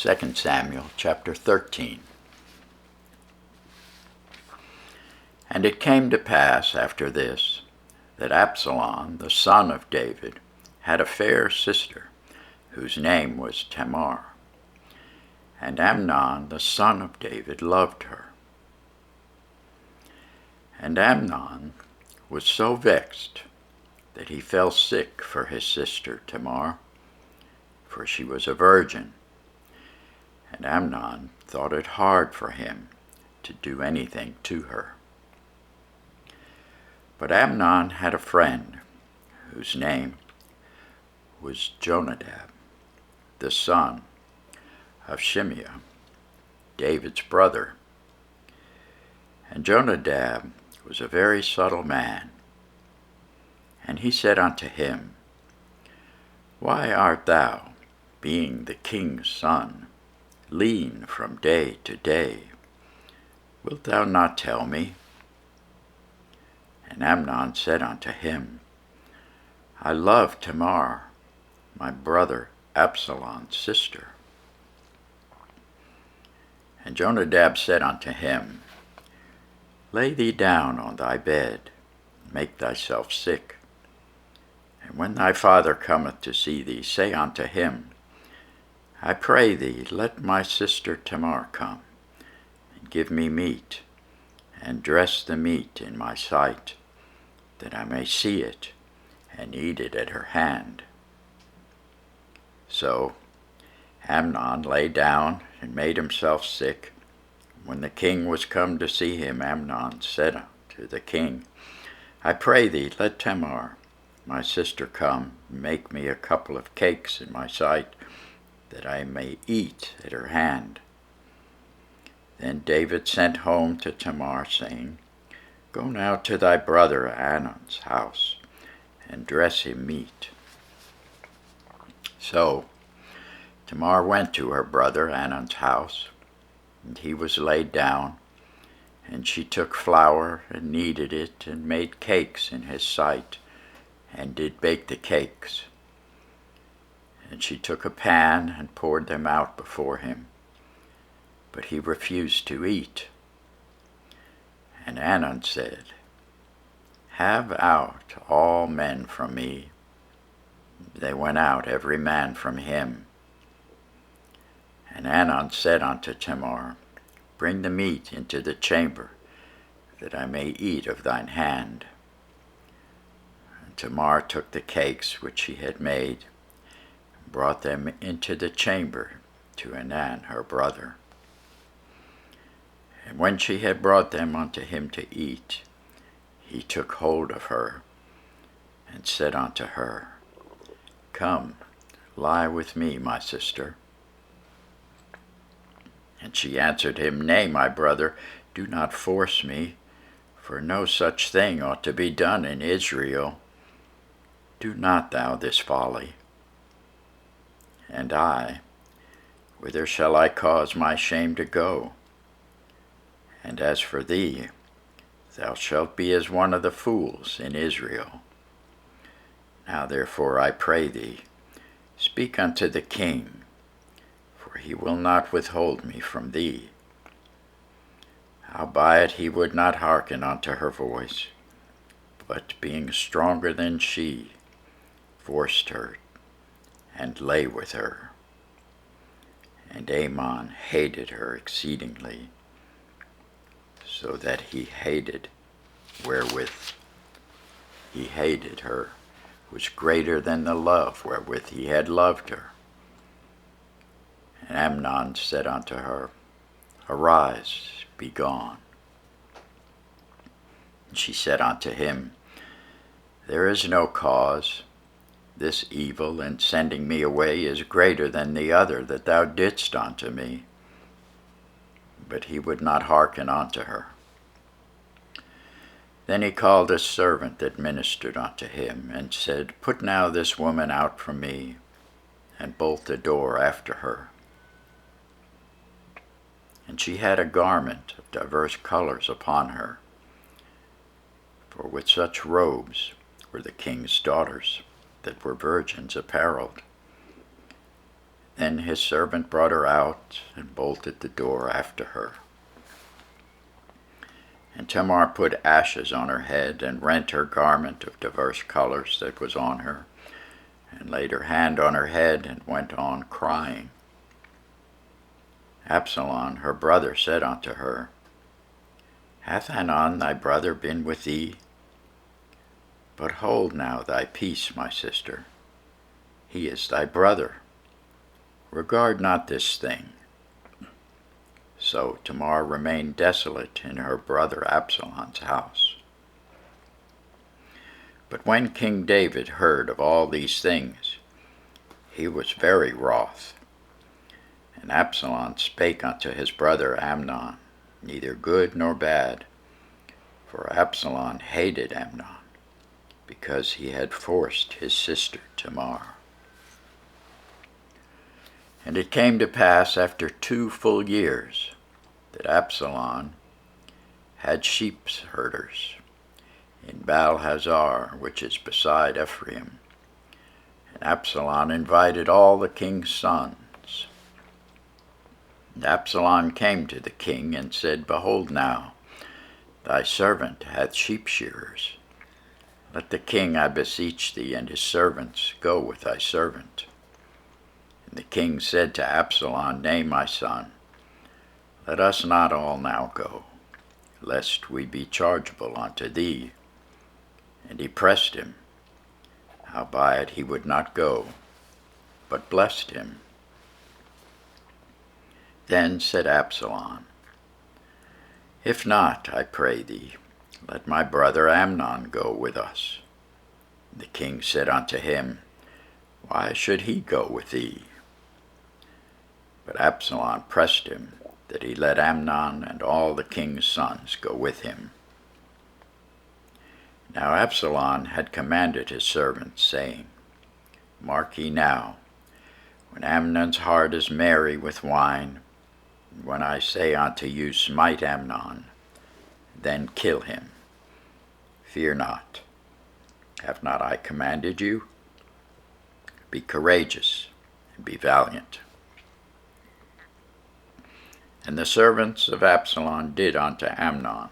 2 Samuel chapter 13. And it came to pass after this, that Absalom, the son of David, had a fair sister, whose name was Tamar. And Amnon, the son of David, loved her. And Amnon was so vexed that he fell sick for his sister Tamar, for she was a virgin. And Amnon thought it hard for him to do anything to her. But Amnon had a friend whose name was Jonadab, the son of Shimeah, David's brother. And Jonadab was a very subtle man. And he said unto him, Why art thou, being the king's son, lean from day to day? Wilt thou not tell me? And Amnon said unto him, I love Tamar, my brother Absalom's sister. And Jonadab said unto him, Lay thee down on thy bed, make thyself sick. And when thy father cometh to see thee, say unto him, I pray thee, let my sister Tamar come, and give me meat, and dress the meat in my sight, that I may see it, and eat it at her hand. So Amnon lay down and made himself sick. When the king was come to see him, Amnon said to the king, I pray thee, let Tamar, my sister, come, and make me a couple of cakes in my sight, that I may eat at her hand. Then David sent home to Tamar, saying, Go now to thy brother Amnon's house, and dress him meat. So Tamar went to her brother Amnon's house, and he was laid down, and she took flour and kneaded it, and made cakes in his sight, and did bake the cakes. And she took a pan and poured them out before him, but he refused to eat. And Amnon said, Have out all men from me. They went out every man from him. And Amnon said unto Tamar, Bring the meat into the chamber, that I may eat of thine hand. And Tamar took the cakes which she had made, and brought them into the chamber to Amnon her brother. And when she had brought them unto him to eat, he took hold of her, and said unto her, Come, lie with me, my sister. And she answered him, Nay, my brother, do not force me, for no such thing ought to be done in Israel. Do not thou this folly. And I, whither shall I cause my shame to go? And as for thee, thou shalt be as one of the fools in Israel. Now therefore I pray thee, speak unto the king, for he will not withhold me from thee. Howbeit he would not hearken unto her voice, but being stronger than she, forced her, and lay with her. And Amnon hated her exceedingly, so that he hated wherewith he hated her was greater than the love wherewith he had loved her. And Amnon said unto her, Arise, be gone. And she said unto him, There is no cause. This evil in sending me away is greater than the other that thou didst unto me. But he would not hearken unto her. Then he called a servant that ministered unto him, and said, Put now this woman out from me, and bolt the door after her. And she had a garment of diverse colors upon her, for with such robes were the king's daughters that were virgins apparelled. Then his servant brought her out and bolted the door after her. And Tamar put ashes on her head, and rent her garment of diverse colors that was on her, and laid her hand on her head, and went on crying. Absalom her brother said unto her, Hath Amnon thy brother been with thee? But hold now thy peace, my sister. He is thy brother. Regard not this thing. So Tamar remained desolate in her brother Absalom's house. But when King David heard of all these things, he was very wroth. And Absalom spake unto his brother Amnon, neither good nor bad, for Absalom hated Amnon, because he had forced his sister Tamar. And it came to pass after 2 full years that Absalom had sheepherders in Baal-hazor, which is beside Ephraim. And Absalom invited all the king's sons. And Absalom came to the king and said, Behold now, thy servant hath sheep-shearers. Let the king, I beseech thee, and his servants go with thy servant. And the king said to Absalom, Nay, my son, let us not all now go, lest we be chargeable unto thee. And he pressed him, howbeit he would not go, but blessed him. Then said Absalom, If not, I pray thee, let my brother Amnon go with us. And the king said unto him, Why should he go with thee? But Absalom pressed him, that he let Amnon and all the king's sons go with him. Now Absalom had commanded his servants, saying, Mark ye now, when Amnon's heart is merry with wine, and when I say unto you, Smite Amnon, then kill him. Fear not. Have not I commanded you? Be courageous, and be valiant. And the servants of Absalom did unto Amnon,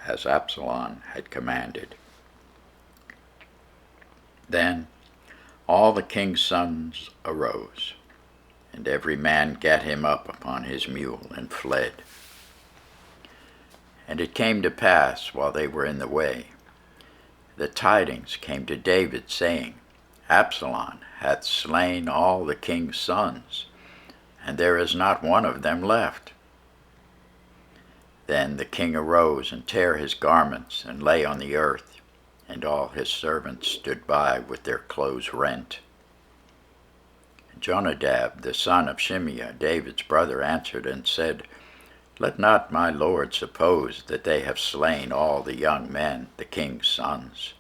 as Absalom had commanded. Then all the king's sons arose, and every man gat him up upon his mule, and fled. And it came to pass, while they were in the way, the tidings came to David, saying, Absalom hath slain all the king's sons, and there is not one of them left. Then the king arose and tare his garments, and lay on the earth, and all his servants stood by with their clothes rent. And Jonadab, the son of Shimeah, David's brother, answered and said, Let not my lord suppose that they have slain all the young men, the king's sons.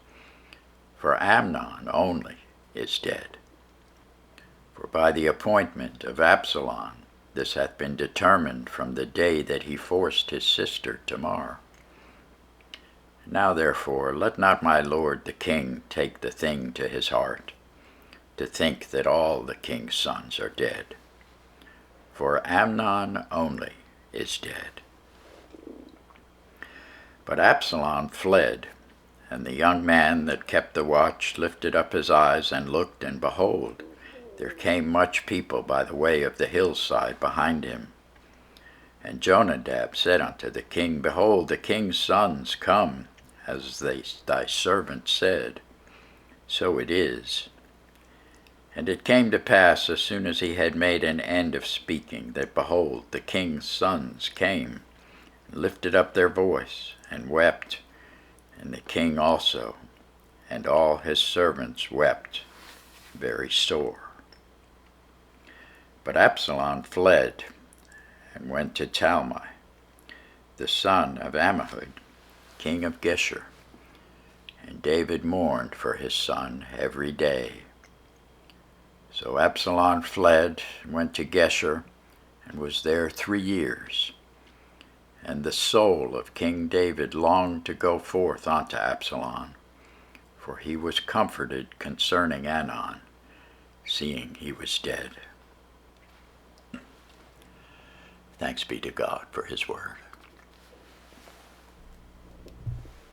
For Amnon only is dead. For by the appointment of Absalom this hath been determined from the day that he forced his sister Tamar. Now therefore let not my lord the king take the thing to his heart, to think that all the king's sons are dead. For Amnon only is dead. But Absalom fled, and the young man that kept the watch lifted up his eyes and looked, and behold, there came much people by the way of the hillside behind him. And Jonadab said unto the king, Behold, the king's sons come, as thy servant said. So it is. And it came to pass, as soon as he had made an end of speaking, that, behold, the king's sons came, and lifted up their voice, and wept, and the king also, and all his servants wept very sore. But Absalom fled, and went to Talmai, the son of Ammihud, king of Geshur. And David mourned for his son every day. So Absalom fled, and went to Geshur, and was there 3 years. And the soul of King David longed to go forth unto Absalom, for he was comforted concerning Amnon, seeing he was dead. Thanks be to God for his word.